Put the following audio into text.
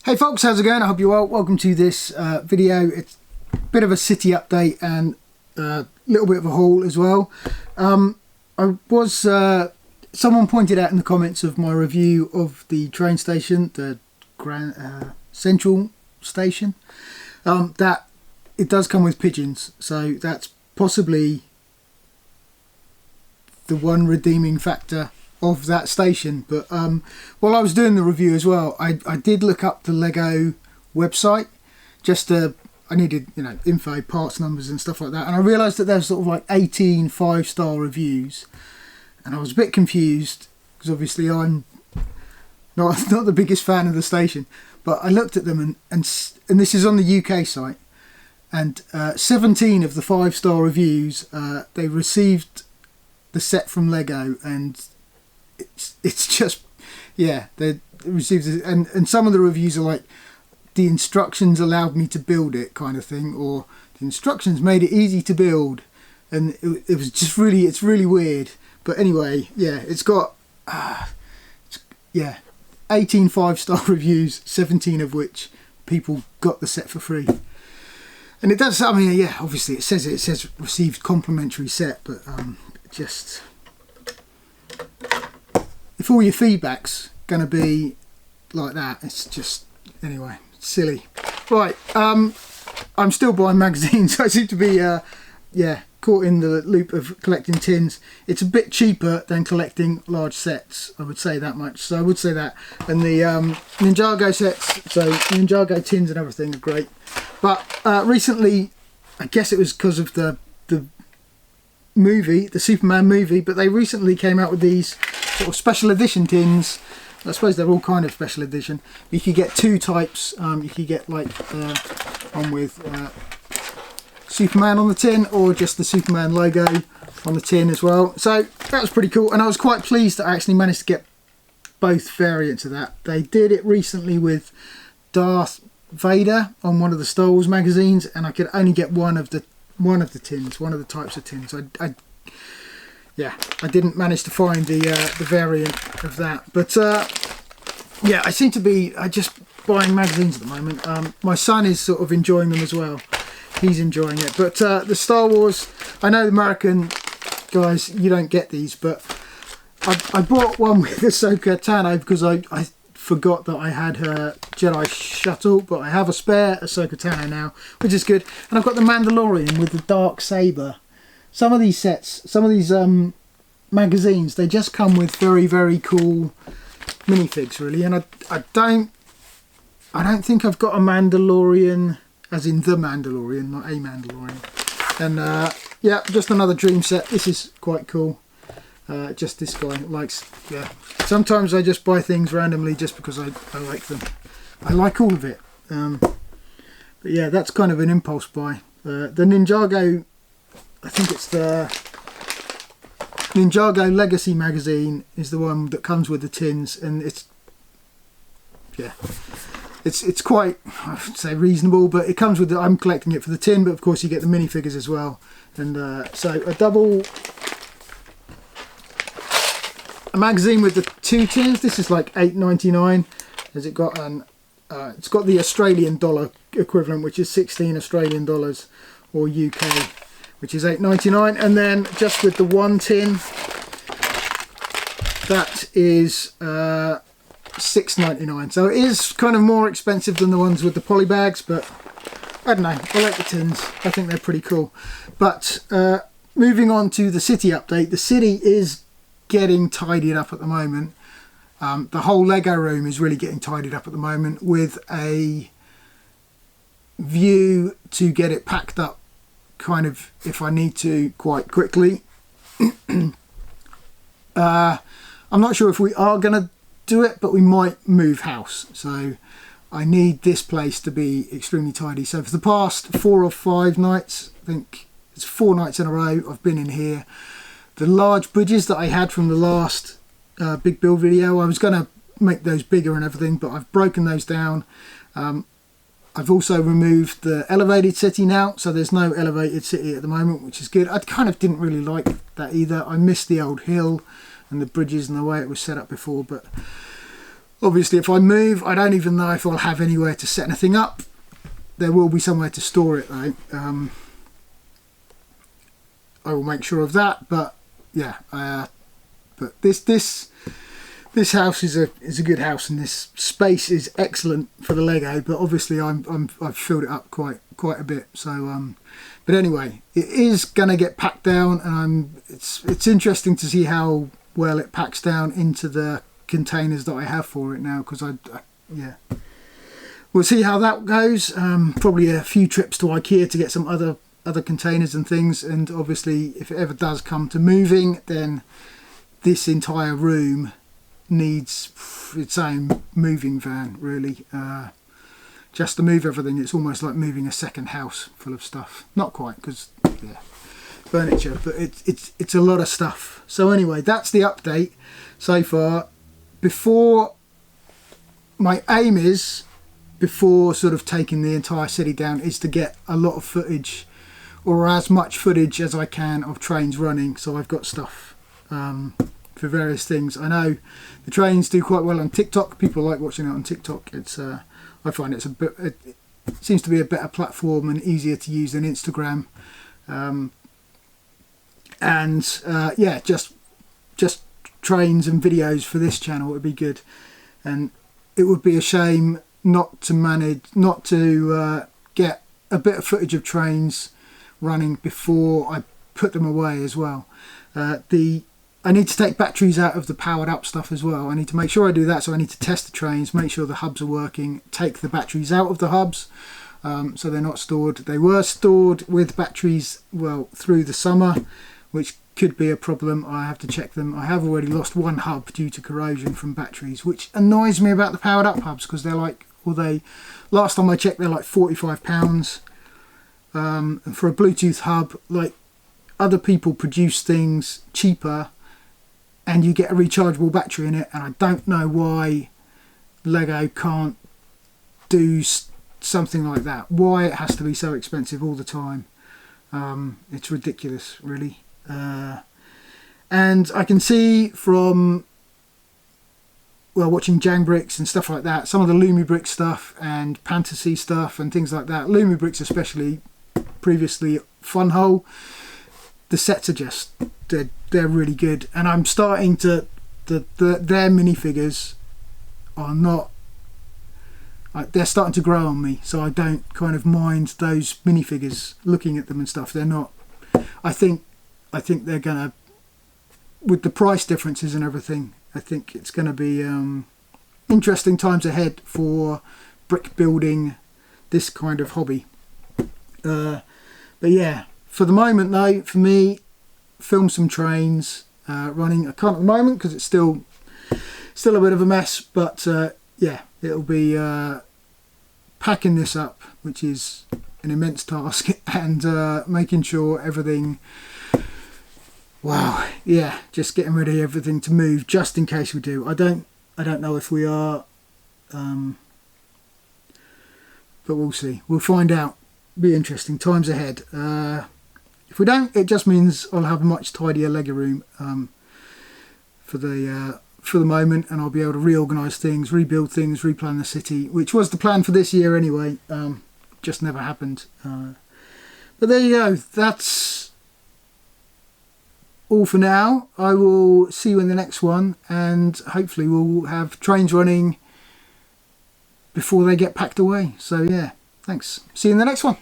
Hey folks, how's it going? I hope you're well. Welcome to this video. It's a bit of a city update and a little bit of a haul as well. Someone pointed out in the comments of my review of the train station, the Central Station, that it does come with pigeons. So that's possibly the one redeeming factor of that station. But while I was doing the review as well, I did look up the Lego website just to, I needed, you know, info, parts numbers and stuff like that, and I realised that there's sort of like 18 5-star reviews, and I was a bit confused because obviously I'm not the biggest fan of the station, but I looked at them and this is on the UK site, and 17 of the 5-star reviews they received the set from Lego, and it's just, yeah, they received it, and some of the reviews are like, the instructions allowed me to build it kind of thing, or the instructions made it easy to build, and it was just really, it's really weird. But anyway, yeah, it's got 18 5-star reviews, 17 of which people got the set for free. And it does, I mean, yeah, obviously it says received complimentary set, but just, if all your feedback's going to be like that, it's just, anyway, silly. Right, I'm still buying magazines. I seem to be, caught in the loop of collecting tins. It's a bit cheaper than collecting large sets, I would say that much. So I would say that. And the Ninjago sets, so Ninjago tins and everything are great. But recently, I guess it was because of the movie, the Superman movie, but they recently came out with these sort of special edition tins. I suppose they're all kind of special edition. You could get two types. You could get like one with Superman on the tin, or just the Superman logo on the tin as well. So that was pretty cool, and I was quite pleased that I actually managed to get both variants of that. They did it recently with Darth Vader on one of the Star Wars magazines, and I could only get one of the tins, one of the types of tins. I didn't manage to find the variant of that, but yeah, I seem to be just buying magazines at the moment. My son is sort of enjoying them as well. He's enjoying it, but the Star Wars, I know American guys, you don't get these, but I bought one with Ahsoka Tano because I forgot that I had her Jedi shuttle, but I have a spare Ahsoka Tano now, which is good. And I've got the Mandalorian with the dark saber. Some of these sets, some of these magazines, they just come with very, very cool minifigs, really. And I don't think I've got a Mandalorian, as in the Mandalorian, not a Mandalorian. And yeah, just another dream set. This is quite cool. Just this guy likes, yeah. Sometimes I just buy things randomly just because I like them. I like all of it. But yeah, that's kind of an impulse buy. The Ninjago, I think it's the Ninjago Legacy magazine is the one that comes with the tins, and it's, yeah, it's quite, I would say, reasonable, but it comes with the, I'm collecting it for the tin, but of course you get the minifigures as well. And so a magazine with the two tins. This is like $8.99. Has it got an? It's got the Australian dollar equivalent, which is 16 Australian dollars, or UK, which is $8.99. And then just with the one tin, that is $6.99. So it is kind of more expensive than the ones with the poly bags, but I don't know. I like the tins. I think they're pretty cool. But moving on to the city update, the city is getting tidied up at the moment. The whole Lego room is really getting tidied up at the moment, with a view to get it packed up kind of, if I need to, quite quickly. I'm not sure if we are going to do it, but we might move house. So I need this place to be extremely tidy. So for the past 4 or 5 nights, I think it's 4 nights in a row, I've been in here. The large bridges that I had from the last big build video, I was going to make those bigger and everything, but I've broken those down. I've also removed the elevated city now, so there's no elevated city at the moment, which is good. I kind of didn't really like that either. I missed the old hill and the bridges and the way it was set up before, but Obviously, if I move, I don't even know if I'll have anywhere to set anything up. There will be somewhere to store it though. I will make sure of that. But yeah, but this house is a good house, and this space is excellent for the Lego. But obviously, I've filled it up quite a bit. So, but anyway, it is gonna get packed down, and it's interesting to see how well it packs down into the containers that I have for it now, because yeah, we'll see how that goes. Probably a few trips to IKEA to get some other containers and things, and obviously if it ever does come to moving, then this entire room needs its own moving van, really. Just to move everything, it's almost like moving a second house full of stuff. Not quite, because yeah, furniture, but it's a lot of stuff. So anyway, that's the update so far. My aim is, before sort of taking the entire city down, is to get a lot of footage, or as much footage as I can, of trains running. So I've got stuff for various things. I know the trains do quite well on TikTok. People like watching it on TikTok. It's I find it seems to be a better platform and easier to use than Instagram. Yeah, just trains and videos for this channel would be good, and it would be a shame not to get a bit of footage of trains running before I put them away as well. I need to take batteries out of the powered up stuff as well. I need to make sure I do that, so I need to test the trains, make sure the hubs are working, take the batteries out of the hubs, so they're not stored. They were stored with batteries, well, through the summer, which could be a problem. I have to check them. I have already lost one hub due to corrosion from batteries, which annoys me about the powered up hubs, because they're like, last time I checked, they're like £45. And for a Bluetooth hub, like, other people produce things cheaper and you get a rechargeable battery in it, and I don't know why Lego can't do something like that. Why it has to be so expensive all the time. It's ridiculous, really. And I can see from, well, watching DunksterBricks and stuff like that, some of the LumiBricks stuff and Fantasy stuff and things like that, LumiBricks especially, previously Funhole, the sets are just, they're really good. And I'm starting to, their minifigures are not, they're starting to grow on me, so I don't kind of mind those minifigures, looking at them and stuff. They're not, I think they're gonna, with the price differences and everything, I think it's gonna be interesting times ahead for brick building, this kind of hobby. But yeah, for the moment though, for me, film some trains running. I can't at the moment because it's still a bit of a mess, but yeah, it'll be packing this up, which is an immense task, and making sure everything, wow, yeah, just getting rid of everything to move, just in case we do. I don't know if we are, but we'll see. We'll find out. Be interesting times ahead. If we don't, it just means I'll have a much tidier Lego room for the moment, and I'll be able to reorganise things, rebuild things, replan the city, which was the plan for this year anyway. Just never happened. But there you go. That's all for now. I will see you in the next one, and hopefully we'll have trains running before they get packed away. So yeah, thanks. See you in the next one.